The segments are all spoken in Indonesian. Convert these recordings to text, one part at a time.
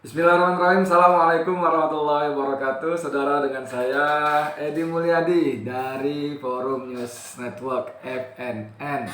Bismillahirrahmanirrahim. Assalamualaikum warahmatullahi wabarakatuh. Saudara, dengan saya Edi Mulyadi dari Forum News Network FNN.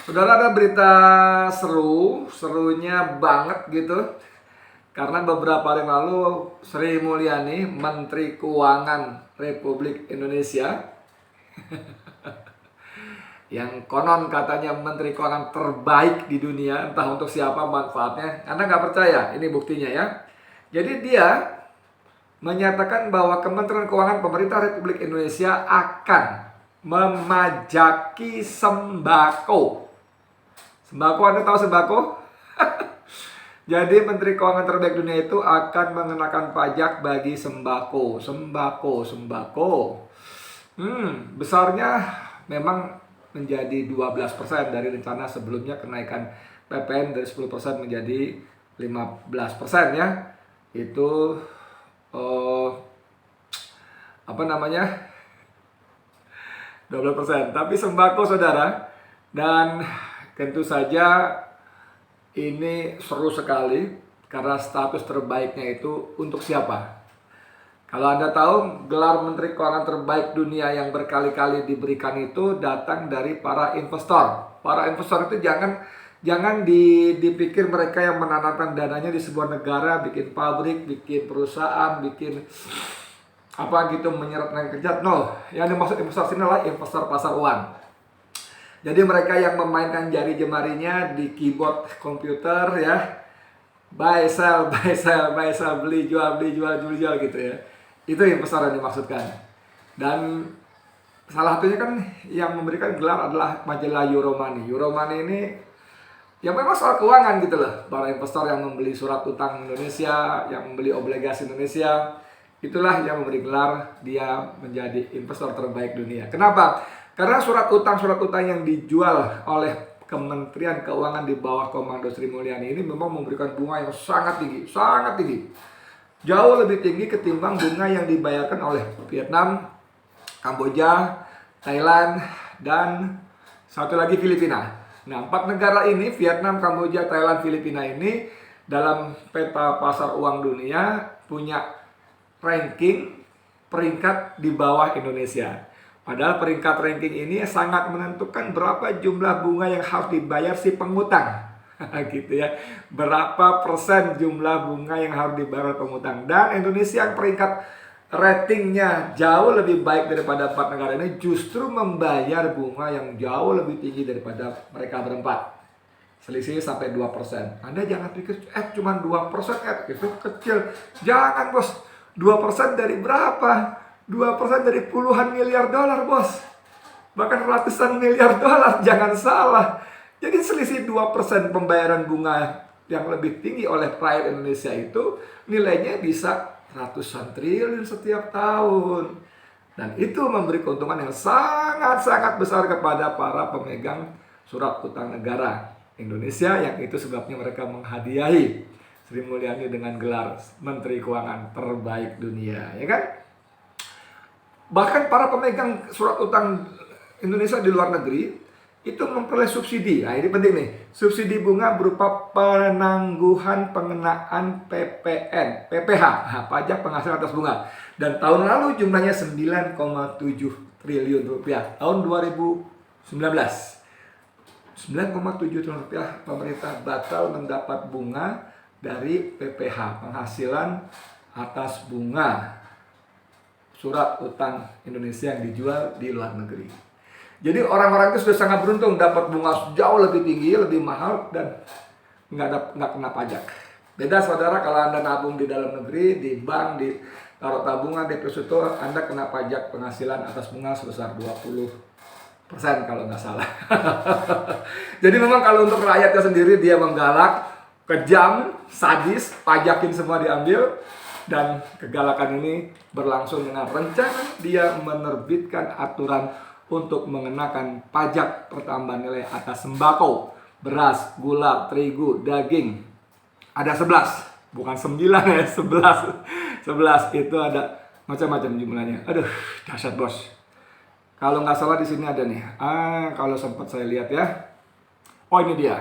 Saudara, ada berita serunya banget gitu. Karena beberapa hari lalu Sri Mulyani, Menteri Keuangan Republik Indonesia, yang konon katanya Menteri Keuangan terbaik di dunia, entah untuk siapa manfaatnya. Anda nggak percaya? Ini buktinya ya. Jadi dia menyatakan bahwa Kementerian Keuangan Pemerintah Republik Indonesia akan memajaki sembako. Sembako, Anda tahu sembako? Jadi Menteri Keuangan terbaik dunia itu akan mengenakan pajak bagi sembako. Besarnya memang menjadi 12% dari rencana sebelumnya kenaikan PPN dari 10% menjadi 15% ya. Itu 12%. Tapi sembako, saudara, dan tentu saja ini seru sekali karena status terbaiknya itu untuk siapa? Kalau Anda tahu, gelar Menteri Keuangan terbaik dunia yang berkali-kali diberikan itu datang dari para investor. Para investor itu jangan dipikir mereka yang menanamkan dananya di sebuah negara, bikin pabrik, bikin perusahaan, bikin apa gitu, menyerap tenaga kerja. No, yang dimaksud investor sini adalah investor pasar uang. Jadi mereka yang memainkan jari jemarinya di keyboard komputer ya, buy sell, beli jual gitu ya. Itu investor yang dimaksudkan. Dan salah satunya kan yang memberikan gelar adalah majalah Euromoney. Euromoney ini ya memang soal keuangan gitu loh. Para investor yang membeli surat utang Indonesia, yang membeli obligasi Indonesia, itulah yang memberi gelar dia menjadi investor terbaik dunia. Kenapa? Karena surat utang yang dijual oleh Kementerian Keuangan di bawah komando Sri Mulyani ini memang memberikan bunga yang sangat tinggi. Jauh lebih tinggi ketimbang bunga yang dibayarkan oleh Vietnam, Kamboja, Thailand, dan satu lagi Filipina. Nah, 4 negara ini, Vietnam, Kamboja, Thailand, Filipina ini dalam peta pasar uang dunia punya ranking peringkat di bawah Indonesia. Padahal peringkat ranking ini sangat menentukan berapa jumlah bunga yang harus dibayar si pengutang. Gitu ya. Berapa persen jumlah bunga yang harus dibayar pengutang. Dan Indonesia yang peringkat ratingnya jauh lebih baik daripada 4 negara ini justru membayar bunga yang jauh lebih tinggi daripada mereka berempat. Selisihnya sampai 2%. Anda jangan pikir cuma 2%, itu kecil. Jangan, bos. 2% dari berapa? 2% dari puluhan miliar dolar, bos. Bahkan ratusan miliar dolar, jangan salah. Jadi selisih 2% pembayaran bunga yang lebih tinggi oleh rakyat Indonesia itu nilainya bisa ratusan triliun setiap tahun. Dan itu memberi keuntungan yang sangat-sangat besar kepada para pemegang surat utang negara Indonesia, yang itu sebabnya mereka menghadiahi Sri Mulyani dengan gelar Menteri Keuangan terbaik dunia, ya kan? Bahkan para pemegang surat utang Indonesia di luar negeri itu memperoleh subsidi. Nah, ini penting nih. Subsidi bunga berupa penangguhan pengenaan PPH, pajak penghasilan atas bunga. Dan tahun lalu jumlahnya 9,7 triliun rupiah. Tahun 2019. 9,7 triliun rupiah pemerintah batal mendapat bunga dari PPH, penghasilan atas bunga surat utang Indonesia yang dijual di luar negeri. Jadi orang-orang itu sudah sangat beruntung dapat bunga jauh lebih tinggi, lebih mahal, dan nggak kena pajak. Beda, saudara, kalau Anda nabung di dalam negeri, di bank, di taruh tabungan, deposito, Anda kena pajak penghasilan atas bunga sebesar 20% kalau nggak salah. Jadi memang kalau untuk rakyatnya sendiri dia menggalak, kejam, sadis, pajakin semua diambil. Dan kegalakan ini berlangsung dengan rencana dia menerbitkan aturan untuk mengenakan pajak pertambahan nilai atas sembako, beras, gula, terigu, daging. Ada 11, bukan 9 ya, 11. 11 itu ada macam-macam jumlahnya. Aduh, dahsyat, bos. Kalau nggak salah di sini ada nih. Kalau sempat saya lihat ya. Oh, ini dia.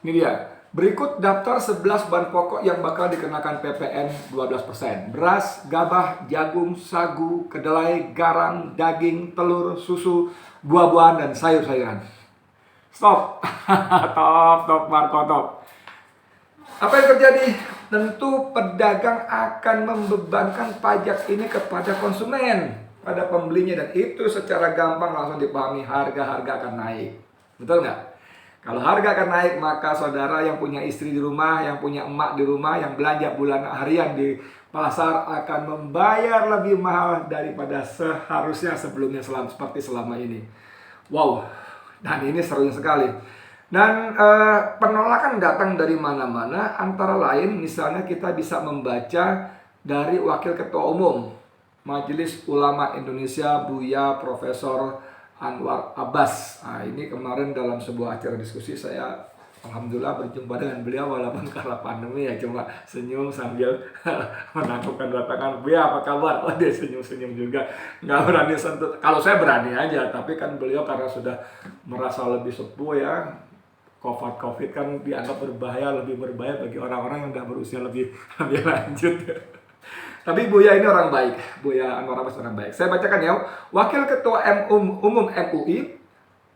Ini dia. Berikut daftar 11 bahan pokok yang bakal dikenakan PPN 12%. Beras, gabah, jagung, sagu, kedelai, garam, daging, telur, susu, buah-buahan, dan sayur-sayuran. Stop. Top, Marco, top. Apa yang terjadi? Tentu pedagang akan membebankan pajak ini kepada konsumen, pada pembelinya, dan itu secara gampang langsung dipahami, harga-harga akan naik. Betul nggak? Kalau harga akan naik, maka saudara yang punya istri di rumah, yang punya emak di rumah, yang belanja bulan harian di pasar akan membayar lebih mahal daripada seharusnya sebelumnya, seperti selama ini. Wow, dan ini seru sekali. Dan penolakan datang dari mana-mana, antara lain misalnya kita bisa membaca dari Wakil Ketua Umum Majelis Ulama Indonesia, Buya Profesor Anwar Abbas. Nah, ini kemarin dalam sebuah acara diskusi saya alhamdulillah berjumpa dengan beliau, walaupun karena pandemi ya cuma senyum sambil menangkupkan dua tangan. Buya, apa kabar? Oh, dia senyum-senyum juga, nggak berani sentuh. Kalau saya berani aja, tapi kan beliau karena sudah merasa lebih sepuh ya. COVID kan dianggap berbahaya, lebih berbahaya bagi orang-orang yang udah berusia lebih lanjut. Tapi Buya ini orang baik, Buya Anwar Abbas orang baik. Saya bacakan ya. Wakil Ketua Umum MUI,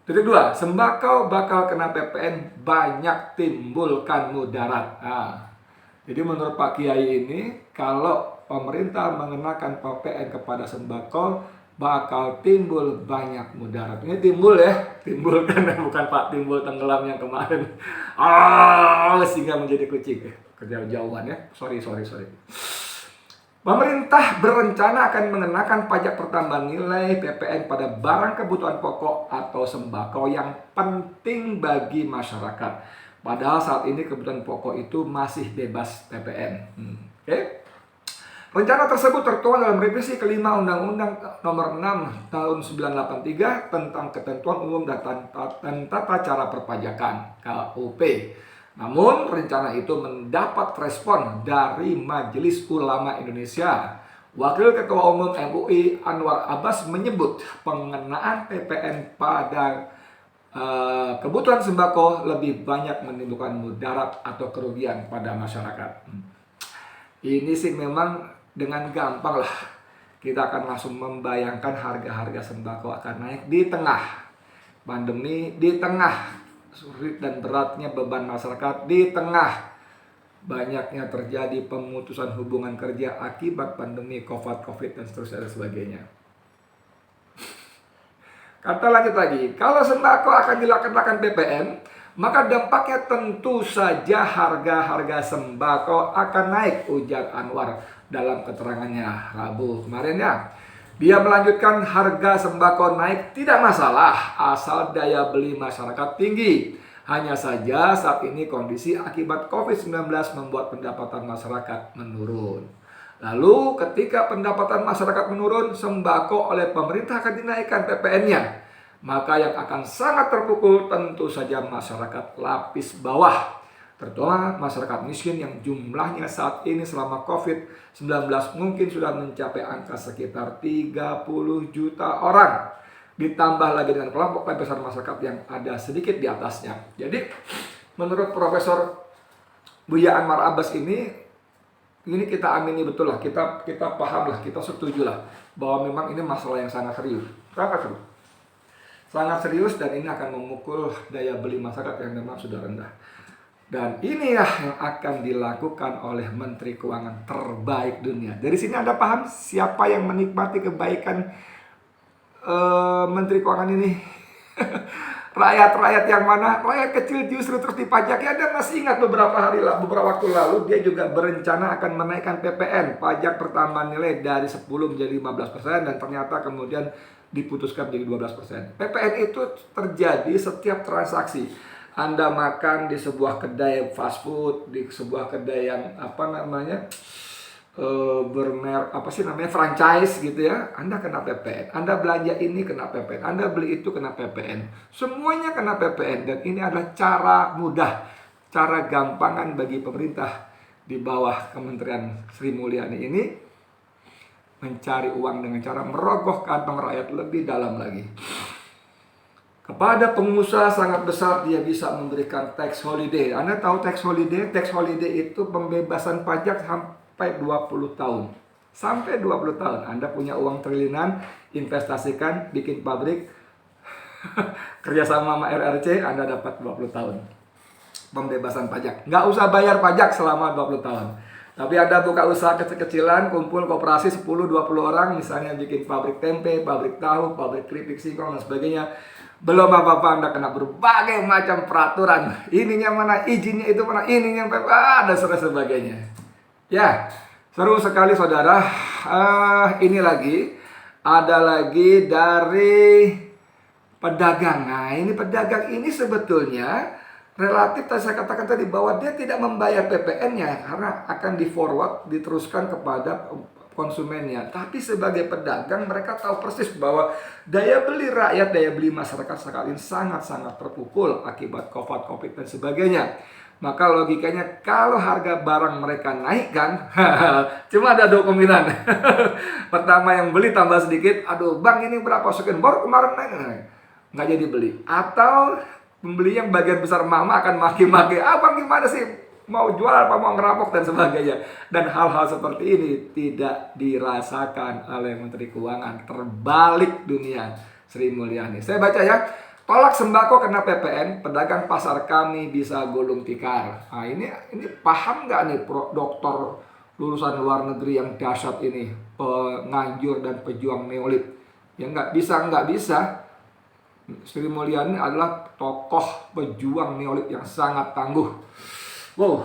titik 2, sembako bakal kena PPN, banyak timbulkan mudarat. Nah, jadi menurut Pak Kiai ini, kalau pemerintah mengenakan PPN kepada sembako, bakal timbul banyak mudarat. Ini timbul ya, timbulkan, bukan Pak timbul tenggelam yang kemarin. Sehingga menjadi kucing. Kejauhan ya, sorry. Pemerintah berencana akan mengenakan pajak pertambahan nilai PPN pada barang kebutuhan pokok atau sembako yang penting bagi masyarakat. Padahal saat ini kebutuhan pokok itu masih bebas PPN. Oke? Rencana tersebut tertuang dalam revisi kelima Undang-Undang Nomor 6 Tahun 1983 tentang Ketentuan Umum dan Tata Cara Perpajakan (KUP). Namun, rencana itu mendapat respon dari Majelis Ulama Indonesia. Wakil Ketua Umum MUI Anwar Abbas menyebut pengenaan PPN pada kebutuhan sembako lebih banyak menimbulkan mudarat atau kerugian pada masyarakat. Ini sih memang dengan gampang lah kita akan langsung membayangkan harga-harga sembako akan naik di tengah pandemi, di tengah sulit dan beratnya beban masyarakat, di tengah banyaknya terjadi pemutusan hubungan kerja akibat pandemi COVID dan seterusnya dan sebagainya. Kata lanjut lagi, kalau sembako akan dilaksanakan PPN, maka dampaknya tentu saja harga-harga sembako akan naik, ujar Anwar dalam keterangannya Rabu kemarin ya. Dia melanjutkan, harga sembako naik tidak masalah asal daya beli masyarakat tinggi. Hanya saja saat ini kondisi akibat COVID-19 membuat pendapatan masyarakat menurun. Lalu ketika pendapatan masyarakat menurun, sembako oleh pemerintah akan dinaikkan PPN-nya. Maka yang akan sangat terpukul tentu saja masyarakat lapis bawah, terutama masyarakat miskin yang jumlahnya saat ini selama COVID-19 mungkin sudah mencapai angka sekitar 30 juta orang. Ditambah lagi dengan kelompok besar masyarakat yang ada sedikit di atasnya. Jadi menurut Profesor Buya Anwar Abbas ini kita amini betul lah, kita paham lah, kita setuju lah bahwa memang ini masalah yang sangat serius. Sangat serius, dan ini akan memukul daya beli masyarakat yang memang sudah rendah. Dan inilah yang akan dilakukan oleh Menteri Keuangan terbaik dunia. Dari sini Anda paham siapa yang menikmati kebaikan Menteri Keuangan ini? Rakyat yang mana? Rakyat kecil justru terus dipajaki. Anda masih ingat beberapa waktu lalu dia juga berencana akan menaikkan PPN, pajak pertambahan nilai, dari 10 menjadi 15%, dan ternyata kemudian diputuskan menjadi 12%. PPN itu terjadi setiap transaksi. Anda makan di sebuah kedai fast food, di sebuah kedai yang franchise gitu ya, Anda kena PPN. Anda belanja ini kena PPN, Anda beli itu kena PPN. Semuanya kena PPN, dan ini adalah cara mudah, cara gampangan bagi pemerintah di bawah Kementerian Sri Mulyani ini mencari uang dengan cara merogoh kantong rakyat lebih dalam lagi. Kepada pengusaha sangat besar dia bisa memberikan tax holiday. Anda tahu tax holiday? Tax holiday itu pembebasan pajak sampai 20 tahun. Sampai 20 tahun. Anda punya uang triliunan, investasikan, bikin pabrik, kerjasama sama RRC, Anda dapat 20 tahun. Pembebasan pajak. Nggak usah bayar pajak selama 20 tahun. Tapi Anda buka usaha kecil-kecilan, kumpul koperasi 10-20 orang, misalnya bikin pabrik tempe, pabrik tahu, pabrik keripik singkong, dan sebagainya. Belum apa-apa Anda kena berbagai macam peraturan. Ininya mana, izinnya itu mana, ininya dan sebagainya. Ya, seru sekali saudara. Ini lagi, ada lagi dari pedagang. Nah, ini pedagang ini sebetulnya relatif tadi saya katakan tadi bahwa dia tidak membayar PPN-nya karena akan di-forward, diteruskan kepada konsumennya. Tapi sebagai pedagang mereka tahu persis bahwa daya beli rakyat, daya beli masyarakat saat ini sangat-sangat terpukul akibat COVID dan sebagainya. Maka logikanya kalau harga barang mereka naikkan, cuma ada dua kemungkinan. Pertama yang beli tambah sedikit, aduh bang ini berapa sekian, baru kemarin naik, nggak jadi beli. Atau pembeli yang bagian besar mama akan maki-maki, abang gimana sih mau jual apa mau ngerampok dan sebagainya. Dan hal-hal seperti ini tidak dirasakan oleh Menteri Keuangan. Terbalik dunia, Sri Mulyani. Saya baca ya, tolak sembako kena PPN, pedagang pasar kami bisa gulung tikar. Nah ini paham nggak nih dokter lulusan luar negeri yang dahsyat ini, penganjur dan pejuang neolib? Ya nggak bisa. Sri Mulyani adalah tokoh pejuang neolib yang sangat tangguh. Wow.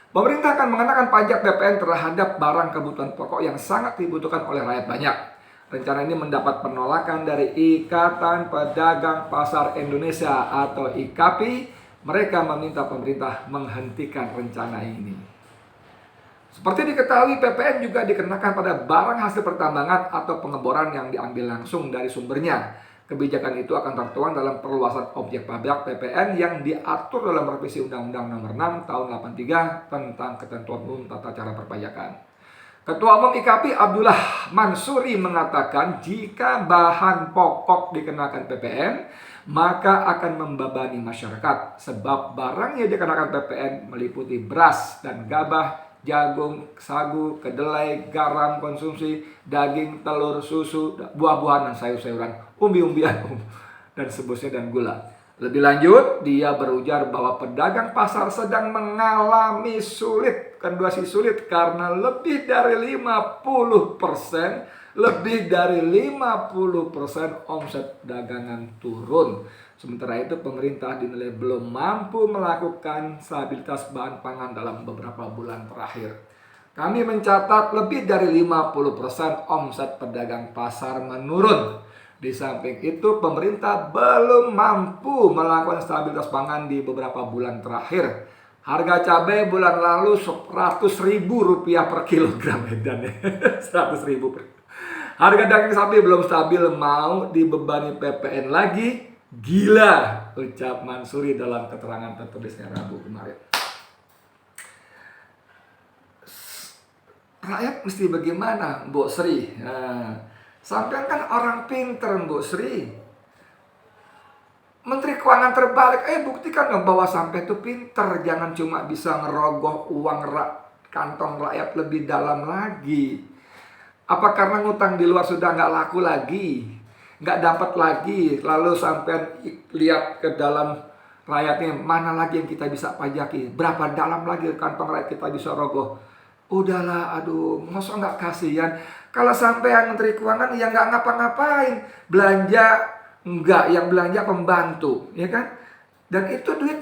Pemerintah akan mengenakan pajak PPN terhadap barang kebutuhan pokok yang sangat dibutuhkan oleh rakyat banyak. Rencana ini mendapat penolakan dari Ikatan Pedagang Pasar Indonesia atau IKAPI. Mereka meminta pemerintah menghentikan rencana ini. Seperti diketahui, PPN juga dikenakan pada barang hasil pertambangan atau pengeboran yang diambil langsung dari sumbernya. Kebijakan itu akan tertuang dalam perluasan objek pajak PPN yang diatur dalam revisi Undang-Undang Nomor 6 Tahun 83 tentang Ketentuan Umum Tata Cara Perpajakan. Ketua Umum IKAPI Abdullah Mansuri mengatakan jika bahan pokok dikenakan PPN, maka akan membebani masyarakat sebab barang yang dikenakan PPN meliputi beras dan gabah, jagung, sagu, kedelai, garam konsumsi, daging, telur, susu, buah-buahan, dan sayur-sayuran, umbi-umbian, dan seterusnya, dan gula. Lebih lanjut, dia berujar bahwa pedagang pasar sedang mengalami sulit karena lebih dari 50% omset dagangan turun. Sementara itu pemerintah dinilai belum mampu melakukan stabilitas bahan pangan dalam beberapa bulan terakhir. Kami mencatat lebih dari 50% omset pedagang pasar menurun. Di samping itu pemerintah belum mampu melakukan stabilitas pangan di beberapa bulan terakhir. Harga cabai bulan lalu Rp100.000 per kilogram, dan 100.000 per. Harga daging sapi belum stabil, mau dibebani PPN lagi. Gila, ucap Mansuri dalam keterangan tertulisnya Rabu kemarin. Rakyat mesti bagaimana, Mbok Sri? Sampean kan orang pinter, Mbok Sri. Menteri Keuangan terbalik, buktikan dong bahwa sampai itu pinter. Jangan cuma bisa ngerogoh uang kantong rakyat lebih dalam lagi. Apa karena ngutang di luar sudah nggak laku lagi? Nggak dapat lagi, lalu sampai lihat ke dalam rakyatnya, mana lagi yang kita bisa pajaki, berapa dalam lagi kantong rakyat kita bisa rogoh. Udahlah, aduh, masa nggak kasihan kalau sampai Menteri Keuangan yang nggak ngapa-ngapain, belanja enggak, yang belanja pembantu, ya kan? Dan itu duit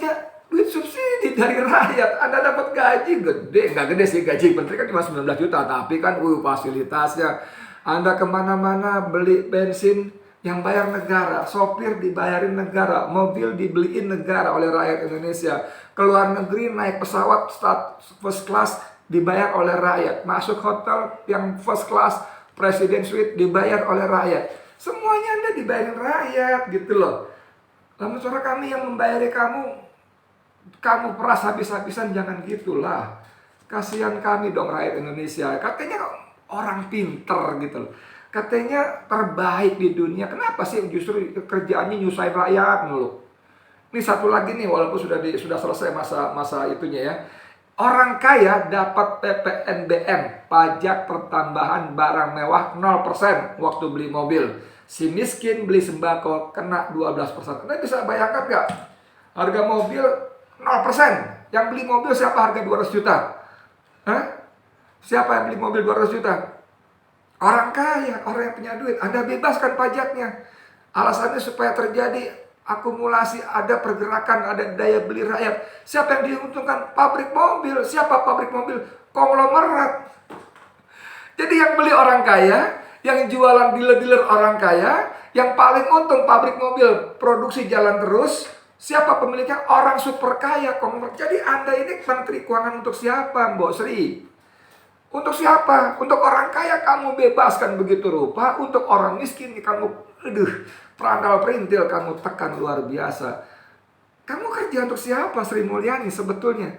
subsidi dari rakyat. Anda dapat gaji gede, nggak gede sih, gaji menteri kan cuma 19 juta, tapi kan fasilitasnya. Anda kemana-mana beli bensin yang bayar negara, sopir dibayarin negara, mobil dibeliin negara oleh rakyat Indonesia. Keluar negeri naik pesawat first class dibayar oleh rakyat. Masuk hotel yang first class Presiden Suite dibayar oleh rakyat. Semuanya Anda dibayarin rakyat gitu loh. Namun saudara, kami yang membayari kamu peras habis-habisan, jangan gitulah. Kasihan kami dong rakyat Indonesia. Katanya orang pinter gitu loh. Katanya terbaik di dunia. Kenapa sih justru kerjaannya nyusahin rakyat mulu? Ini satu lagi nih, walaupun sudah selesai masa itunya ya. Orang kaya dapat PPNBM, pajak pertambahan barang mewah 0% waktu beli mobil. Si miskin beli sembako kena 12%. Anda bisa bayangkan nggak? Harga mobil 0%. Yang beli mobil siapa harga 200 juta? Hah? Siapa yang beli mobil 200 juta? Orang kaya, orang yang punya duit. Anda bebaskan pajaknya. Alasannya supaya terjadi akumulasi, ada pergerakan, ada daya beli rakyat. Siapa yang diuntungkan? Pabrik mobil. Siapa pabrik mobil? Konglomerat. Jadi yang beli orang kaya, yang jualan dealer-dealer orang kaya, yang paling untung pabrik mobil, produksi jalan terus. Siapa pemiliknya? Orang super kaya. Jadi Anda ini Menteri Keuangan untuk siapa, Mbok Sri? Untuk siapa? Untuk orang kaya kamu bebaskan begitu rupa. Untuk orang miskin kamu, perantau perintil kamu tekan luar biasa. Kamu kerja untuk siapa, Sri Mulyani sebetulnya?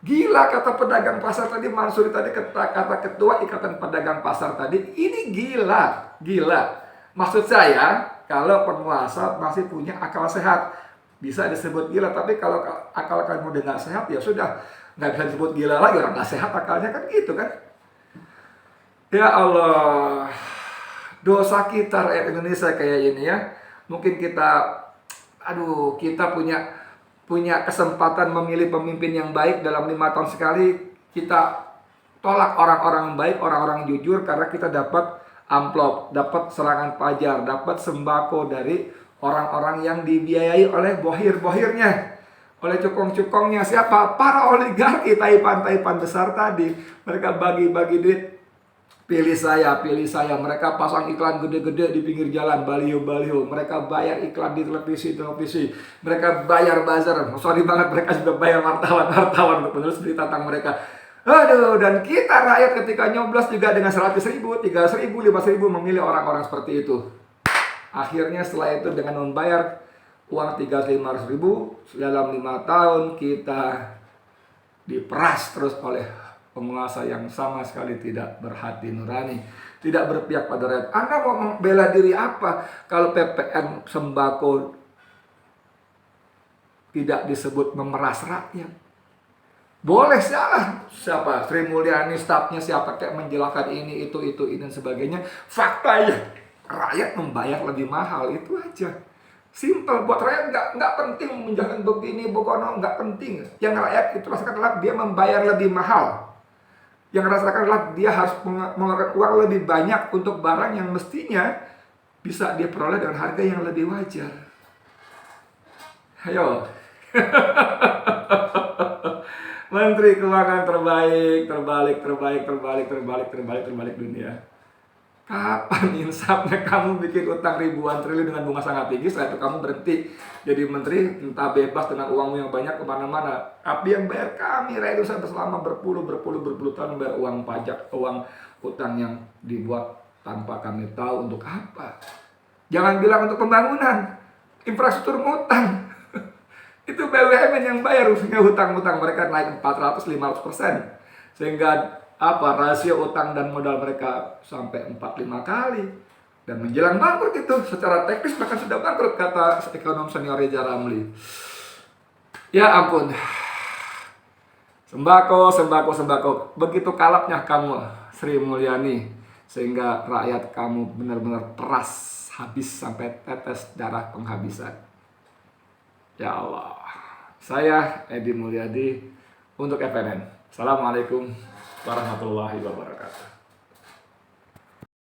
Gila kata pedagang pasar tadi, Mansuri tadi, kata ketua Ikatan Pedagang Pasar tadi. Ini gila, gila. Maksud saya, kalau penguasa masih punya akal sehat, bisa disebut gila. Tapi kalau akal kamu udah nggak sehat, ya sudah, nggak bisa disebut gila lagi. Orang nggak sehat akalnya kan gitu kan. Ya Allah, dosa kita rakyat Indonesia kayak ini ya. Mungkin kita punya kesempatan memilih pemimpin yang baik dalam 5 tahun sekali. Kita tolak orang-orang baik, orang-orang jujur, karena kita dapat amplop, dapat serangan pajar, dapat sembako dari orang-orang yang dibiayai oleh bohir-bohirnya, oleh cukong-cukongnya. Siapa? Para oligarki, taipan-taipan besar tadi. Mereka bagi-bagi duit. Pilih saya. Mereka pasang iklan gede-gede di pinggir jalan, baliho-baliho. Mereka bayar iklan di televisi. Mereka bayar buzzer. Sorry banget, mereka juga bayar wartawan untuk menulis berita tentang mereka. Aduh, dan kita rakyat ketika nyoblos juga dengan 100 ribu, 300 ribu, 500 ribu memilih orang-orang seperti itu. Akhirnya setelah itu dengan membayar uang 300-500 ribu, dalam 5 tahun kita diperas terus oleh penguasa yang sama sekali tidak berhati nurani, tidak berpihak pada rakyat. Anda mau membela diri apa kalau PPN sembako tidak disebut memeras rakyat? Boleh salah. Siapa? Sri Mulyani, stafnya siapa kayak menjelaskan ini, itu, dan sebagainya. Faktanya rakyat membayar lebih mahal, itu aja. Simple, buat rakyat nggak penting menjalankan begini, bukono, nggak penting. Yang rakyat itu rasakan adalah dia membayar lebih mahal. Yang rasakan adalah dia harus mengeluarkan uang lebih banyak untuk barang yang mestinya bisa dia peroleh dengan harga yang lebih wajar. Ayo. Menteri Keuangan terbalik dunia. Kapan insafnya kamu bikin utang ribuan triliun dengan bunga sangat tinggi, setelah itu kamu berhenti jadi menteri, entah bebas dengan uangmu yang banyak kemana-mana. Tapi yang bayar kami, rakyat Indonesia selama berpuluh tahun bayar uang pajak, uang utang yang dibuat tanpa kami tahu untuk apa. Jangan bilang untuk pembangunan, infrastruktur ngutang. Itu BUMN yang bayar, sehingga hutang-hutang mereka naik 400-500%. Sehingga rasio utang dan modal mereka sampai 4-5 kali. Dan menjelang bangkrut itu, secara teknis bahkan sudah bangkrut, kata ekonom senior Reza Ramli. Ya ampun. Sembako. Begitu kalapnya kamu, Sri Mulyani. Sehingga rakyat kamu benar-benar peras, habis sampai tetes darah penghabisan. Ya Allah. Saya Edi Mulyadi untuk FNN. Assalamualaikum warahmatullahi wabarakatuh.